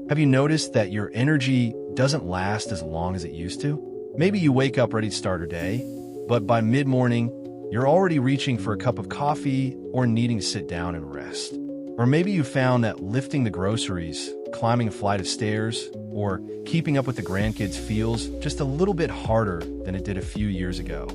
Have you noticed that your energy doesn't last as long as it used to? Maybe you wake up ready to start your day, but by mid-morning, you're already reaching for a cup of coffee or needing to sit down and rest. Or maybe you found that lifting the groceries, climbing a flight of stairs, or keeping up with the grandkids feels just a little bit harder than it did a few years ago.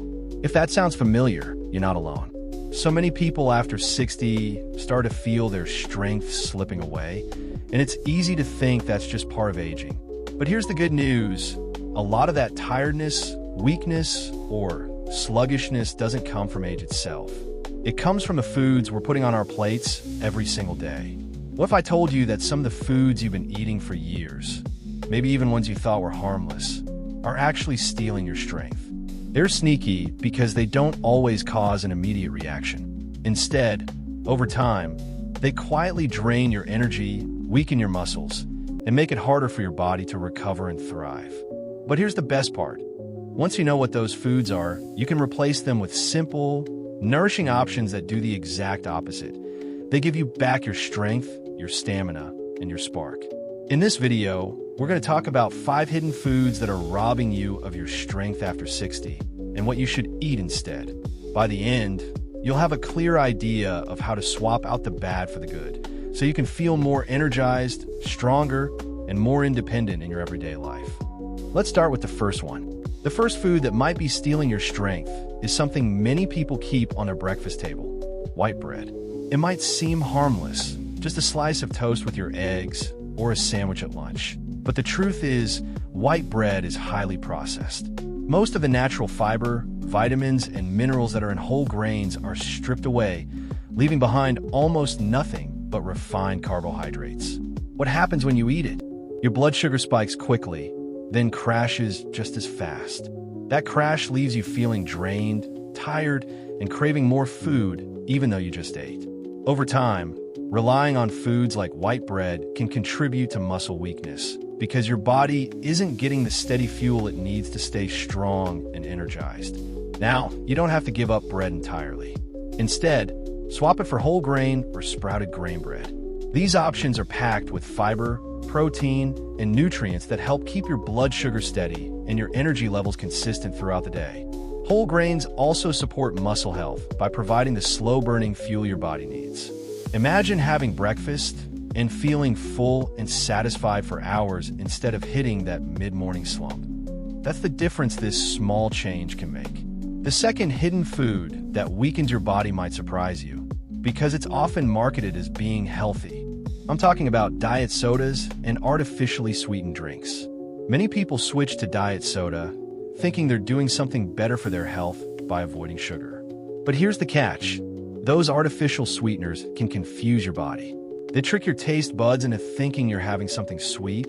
If that sounds familiar, you're not alone. So many people after 60 start to feel their strength slipping away, and it's easy to think that's just part of aging. But here's the good news. A lot of that tiredness, weakness, or sluggishness doesn't come from age itself. It comes from the foods we're putting on our plates every single day. What if I told you that some of the foods you've been eating for years, maybe even ones you thought were harmless, are actually stealing your strength? They're sneaky because they don't always cause an immediate reaction. Instead, over time, they quietly drain your energy, weaken your muscles, and make it harder for your body to recover and thrive. But here's the best part. Once you know what those foods are, you can replace them with simple, nourishing options that do the exact opposite. They give you back your strength, your stamina, and your spark. In this video, we're going to talk about 5 hidden foods that are robbing you of your strength after 60 and what you should eat instead. By the end, you'll have a clear idea of how to swap out the bad for the good, so you can feel more energized, stronger, and more independent in your everyday life. Let's start with the first one. The first food that might be stealing your strength is something many people keep on their breakfast table: white bread. It might seem harmless, just a slice of toast with your eggs or a sandwich at lunch. But the truth is, white bread is highly processed. Most of the natural fiber, vitamins, and minerals that are in whole grains are stripped away, leaving behind almost nothing but refined carbohydrates. What happens when you eat it? Your blood sugar spikes quickly, then crashes just as fast. That crash leaves you feeling drained, tired, and craving more food even though you just ate. Over time, relying on foods like white bread can contribute to muscle weakness because your body isn't getting the steady fuel it needs to stay strong and energized. Now, you don't have to give up bread entirely. Instead, swap it for whole grain or sprouted grain bread. These options are packed with fiber, protein, and nutrients that help keep your blood sugar steady and your energy levels consistent throughout the day. Whole grains also support muscle health by providing the slow-burning fuel your body needs. Imagine having breakfast and feeling full and satisfied for hours instead of hitting that mid-morning slump. That's the difference this small change can make. The second hidden food that weakens your body might surprise you because it's often marketed as being healthy. I'm talking about diet sodas and artificially sweetened drinks. Many people switch to diet soda thinking they're doing something better for their health by avoiding sugar. But here's the catch. Those artificial sweeteners can confuse your body. They trick your taste buds into thinking you're having something sweet,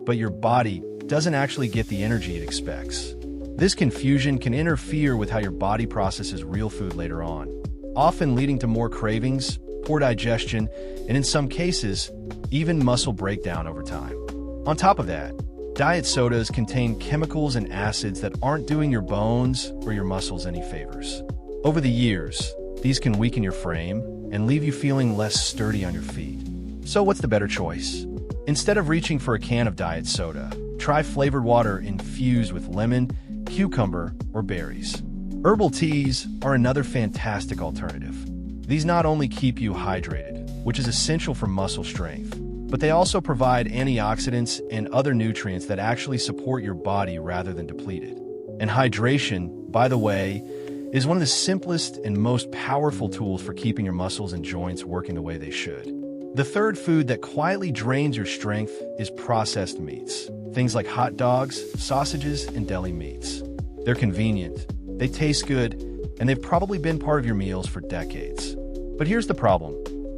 but your body doesn't actually get the energy it expects. This confusion can interfere with how your body processes real food later on, often leading to more cravings, poor digestion, and in some cases, even muscle breakdown over time. On top of that, diet sodas contain chemicals and acids that aren't doing your bones or your muscles any favors. Over the years, these can weaken your frame and leave you feeling less sturdy on your feet. So what's the better choice? Instead of reaching for a can of diet soda, try flavored water infused with lemon, cucumber, or berries. Herbal teas are another fantastic alternative. These not only keep you hydrated, which is essential for muscle strength, but they also provide antioxidants and other nutrients that actually support your body rather than deplete it. And hydration, by the way, is one of the simplest and most powerful tools for keeping your muscles and joints working the way they should. The third food that quietly drains your strength is processed meats. Things like hot dogs, sausages, and deli meats. They're convenient, they taste good, and they've probably been part of your meals for decades. But here's the problem.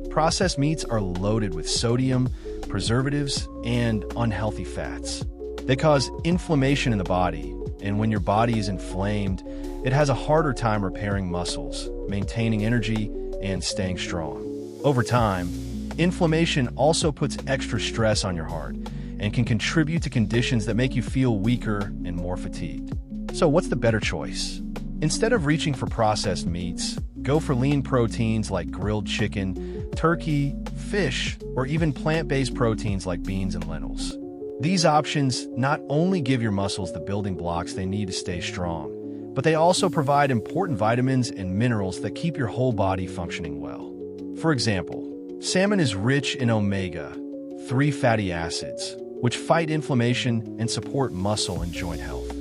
Processed meats are loaded with sodium, preservatives, and unhealthy fats. They cause inflammation in the body, and when your body is inflamed, it has a harder time repairing muscles, maintaining energy, and staying strong. Over time, inflammation also puts extra stress on your heart and can contribute to conditions that make you feel weaker and more fatigued. So what's the better choice? Instead of reaching for processed meats, go for lean proteins like grilled chicken, turkey, fish, or even plant-based proteins like beans and lentils. These options not only give your muscles the building blocks they need to stay strong, but they also provide important vitamins and minerals that keep your whole body functioning well. For example, salmon is rich in omega-3 fatty acids, which fight inflammation and support muscle and joint health.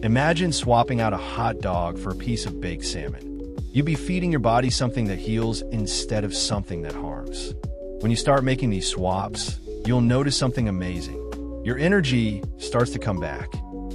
Imagine swapping out a hot dog for a piece of baked salmon. You'd be feeding your body something that heals instead of something that harms. When you start making these swaps, you'll notice something amazing. Your energy starts to come back.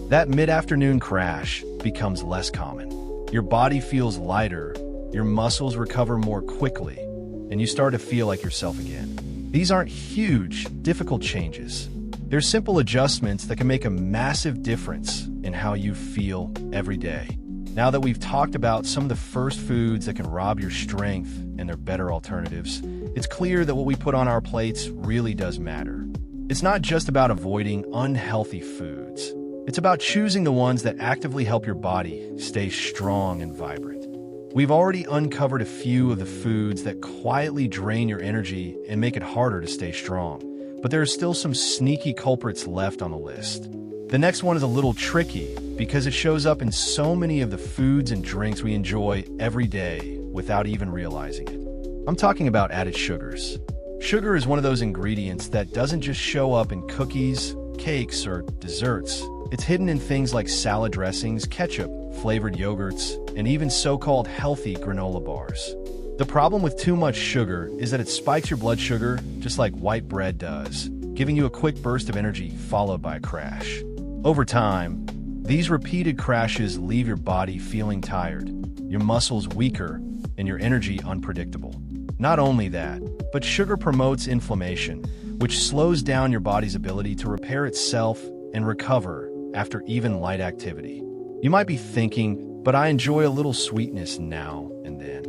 That mid-afternoon crash becomes less common. Your body feels lighter, your muscles recover more quickly, and you start to feel like yourself again. These aren't huge, difficult changes. They're simple adjustments that can make a massive difference in how you feel every day. Now that we've talked about some of the first foods that can rob your strength and their better alternatives, it's clear that what we put on our plates really does matter. It's not just about avoiding unhealthy foods. It's about choosing the ones that actively help your body stay strong and vibrant. We've already uncovered a few of the foods that quietly drain your energy and make it harder to stay strong. But there are still some sneaky culprits left on the list. The next one is a little tricky because it shows up in so many of the foods and drinks we enjoy every day without even realizing it. I'm talking about added sugars. Sugar is one of those ingredients that doesn't just show up in cookies, cakes, or desserts. It's hidden in things like salad dressings, ketchup, flavored yogurts, and even so-called healthy granola bars. The problem with too much sugar is that it spikes your blood sugar just like white bread does, giving you a quick burst of energy followed by a crash. Over time, these repeated crashes leave your body feeling tired, your muscles weaker, and your energy unpredictable. Not only that, but sugar promotes inflammation, which slows down your body's ability to repair itself and recover after even light activity. You might be thinking, but I enjoy a little sweetness now and then.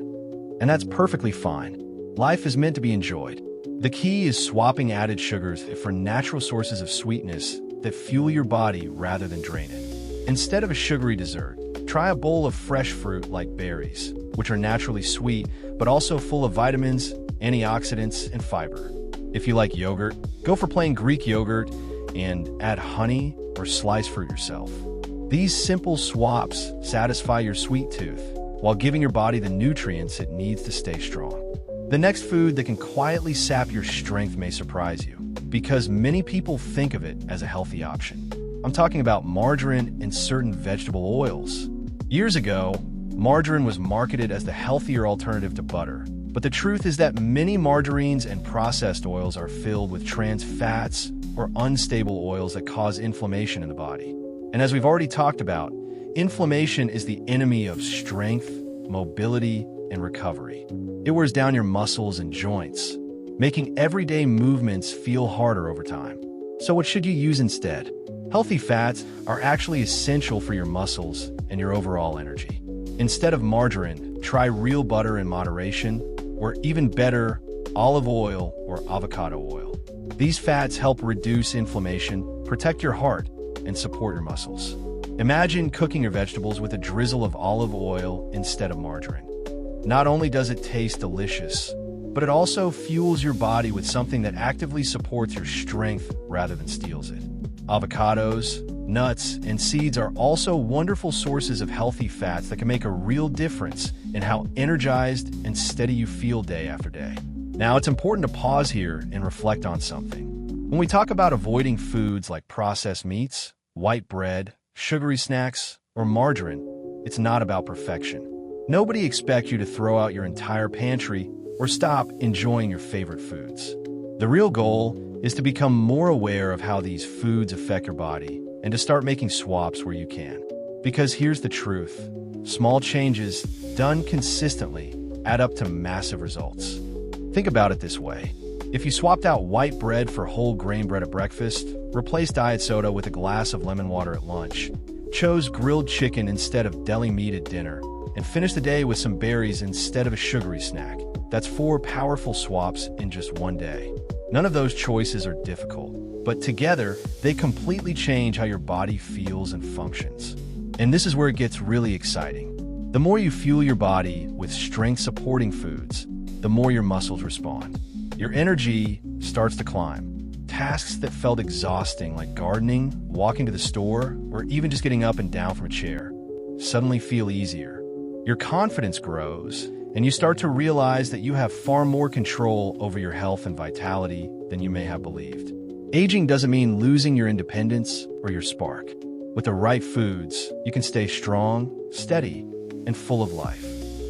And that's perfectly fine. Life is meant to be enjoyed. The key is swapping added sugars for natural sources of sweetness that fuel your body rather than drain it. Instead of a sugary dessert, try a bowl of fresh fruit like berries, which are naturally sweet, but also full of vitamins, antioxidants, and fiber. If you like yogurt, go for plain Greek yogurt and add honey or sliced fruit yourself. These simple swaps satisfy your sweet tooth while giving your body the nutrients it needs to stay strong. The next food that can quietly sap your strength may surprise you, because many people think of it as a healthy option. I'm talking about margarine and certain vegetable oils. Years ago, margarine was marketed as the healthier alternative to butter, but the truth is that many margarines and processed oils are filled with trans fats or unstable oils that cause inflammation in the body. And as we've already talked about, inflammation is the enemy of strength, mobility, and recovery. It wears down your muscles and joints, making everyday movements feel harder over time. So what should you use instead? Healthy fats are actually essential for your muscles and your overall energy. Instead of margarine, try real butter in moderation, or even better, olive oil or avocado oil. These fats help reduce inflammation, protect your heart, and support your muscles. Imagine cooking your vegetables with a drizzle of olive oil instead of margarine. Not only does it taste delicious, but it also fuels your body with something that actively supports your strength rather than steals it. Avocados, nuts, and seeds are also wonderful sources of healthy fats that can make a real difference in how energized and steady you feel day after day. Now, it's important to pause here and reflect on something. When we talk about avoiding foods like processed meats, white bread, sugary snacks, or margarine, it's not about perfection. Nobody expects you to throw out your entire pantry or stop enjoying your favorite foods. The real goal is to become more aware of how these foods affect your body and to start making swaps where you can. Because here's the truth: small changes done consistently add up to massive results. Think about it this way. If you swapped out white bread for whole grain bread at breakfast, replaced diet soda with a glass of lemon water at lunch, chose grilled chicken instead of deli meat at dinner, and finished the day with some berries instead of a sugary snack, that's 4 powerful swaps in just one day. None of those choices are difficult, but together, they completely change how your body feels and functions. And this is where it gets really exciting. The more you fuel your body with strength-supporting foods, the more your muscles respond. Your energy starts to climb. Tasks that felt exhausting, like gardening, walking to the store, or even just getting up and down from a chair, suddenly feel easier. Your confidence grows, and you start to realize that you have far more control over your health and vitality than you may have believed. Aging doesn't mean losing your independence or your spark. With the right foods, you can stay strong, steady, and full of life.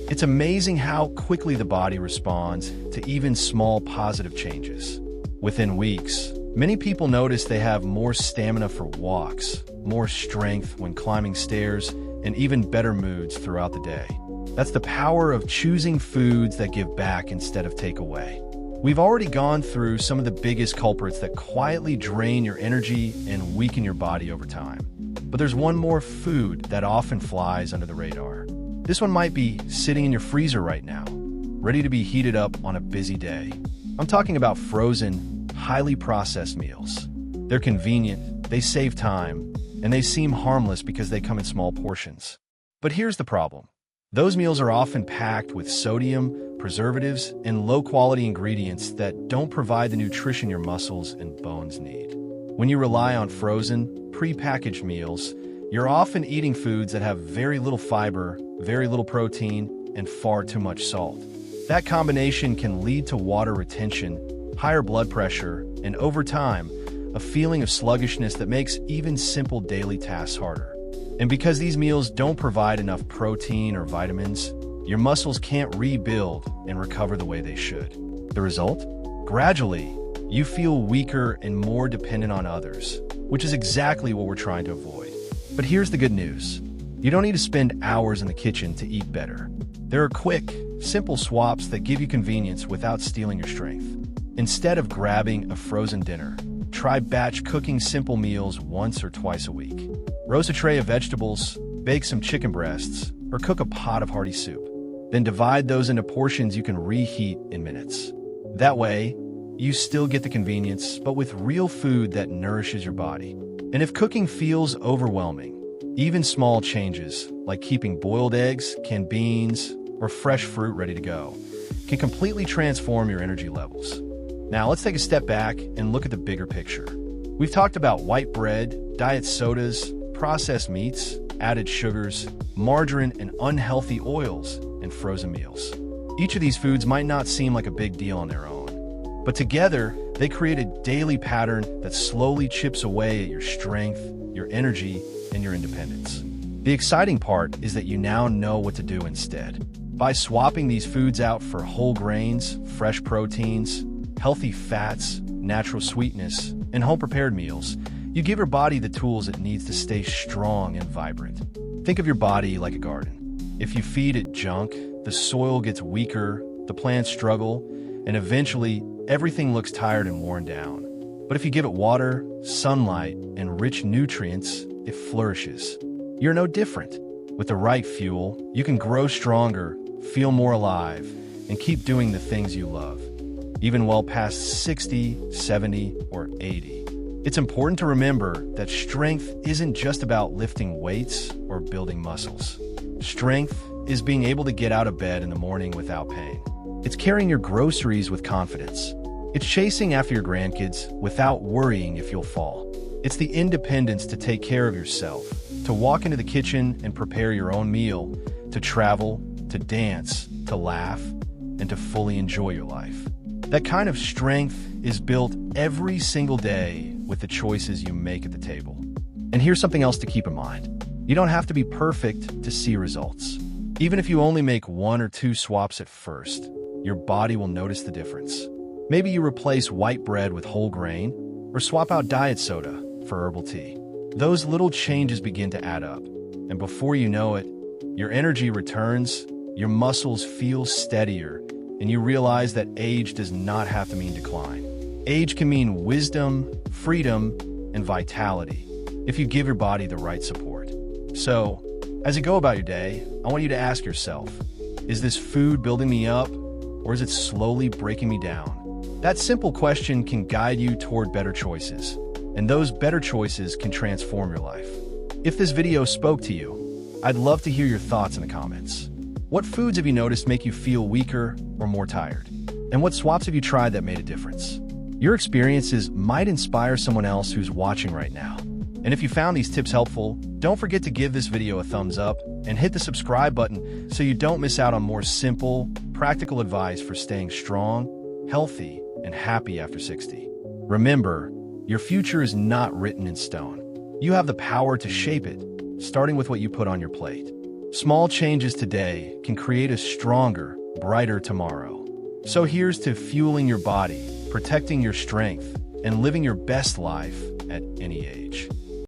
It's amazing how quickly the body responds to even small positive changes. Within weeks, many people notice they have more stamina for walks, more strength when climbing stairs, and even better moods throughout the day. That's the power of choosing foods that give back instead of take away. We've already gone through some of the biggest culprits that quietly drain your energy and weaken your body over time. But there's one more food that often flies under the radar. This one might be sitting in your freezer right now, ready to be heated up on a busy day. I'm talking about frozen, highly processed meals. They're convenient, they save time, and they seem harmless because they come in small portions. But here's the problem. Those meals are often packed with sodium, preservatives, and low-quality ingredients that don't provide the nutrition your muscles and bones need. When you rely on frozen, pre-packaged meals, you're often eating foods that have very little fiber, very little protein, and far too much salt. That combination can lead to water retention, higher blood pressure, and over time, a feeling of sluggishness that makes even simple daily tasks harder. And because these meals don't provide enough protein or vitamins, your muscles can't rebuild and recover the way they should. The result? Gradually, you feel weaker and more dependent on others, which is exactly what we're trying to avoid. But here's the good news. You don't need to spend hours in the kitchen to eat better. There are quick, simple swaps that give you convenience without stealing your strength. Instead of grabbing a frozen dinner, try batch cooking simple meals once or twice a week. Roast a tray of vegetables, bake some chicken breasts, or cook a pot of hearty soup. Then divide those into portions you can reheat in minutes. That way, you still get the convenience, but with real food that nourishes your body. And if cooking feels overwhelming, even small changes, like keeping boiled eggs, canned beans, or fresh fruit ready to go, can completely transform your energy levels. Now, let's take a step back and look at the bigger picture. We've talked about white bread, diet sodas, processed meats, added sugars, margarine, and unhealthy oils, and frozen meals. Each of these foods might not seem like a big deal on their own, but together, they create a daily pattern that slowly chips away at your strength, your energy, and your independence. The exciting part is that you now know what to do instead. By swapping these foods out for whole grains, fresh proteins, healthy fats, natural sweetness, and home-prepared meals, you give your body the tools it needs to stay strong and vibrant. Think of your body like a garden. If you feed it junk, the soil gets weaker, the plants struggle, and eventually, everything looks tired and worn down. But if you give it water, sunlight, and rich nutrients, it flourishes. You're no different. With the right fuel, you can grow stronger, feel more alive, and keep doing the things you love, even well past 60, 70, or 80. It's important to remember that strength isn't just about lifting weights or building muscles. Strength is being able to get out of bed in the morning without pain. It's carrying your groceries with confidence. It's chasing after your grandkids without worrying if you'll fall. It's the independence to take care of yourself, to walk into the kitchen and prepare your own meal, to travel, to dance, to laugh, and to fully enjoy your life. That kind of strength is built every single day with the choices you make at the table. And here's something else to keep in mind. You don't have to be perfect to see results. Even if you only make 1 or 2 swaps at first, your body will notice the difference. Maybe you replace white bread with whole grain, or swap out diet soda for herbal tea. Those little changes begin to add up, and before you know it, your energy returns, your muscles feel steadier, and you realize that age does not have to mean decline. Age can mean wisdom, freedom, and vitality if you give your body the right support. So, as you go about your day, I want you to ask yourself, is this food building me up, or is it slowly breaking me down? That simple question can guide you toward better choices, and those better choices can transform your life. If this video spoke to you, I'd love to hear your thoughts in the comments. What foods have you noticed make you feel weaker or more tired? And what swaps have you tried that made a difference? Your experiences might inspire someone else who's watching right now. And if you found these tips helpful, don't forget to give this video a thumbs up and hit the subscribe button so you don't miss out on more simple, practical advice for staying strong, healthy, and happy after 60. Remember, your future is not written in stone. You have the power to shape it, starting with what you put on your plate. Small changes today can create a stronger, brighter tomorrow. So here's to fueling your body, protecting your strength, and living your best life at any age.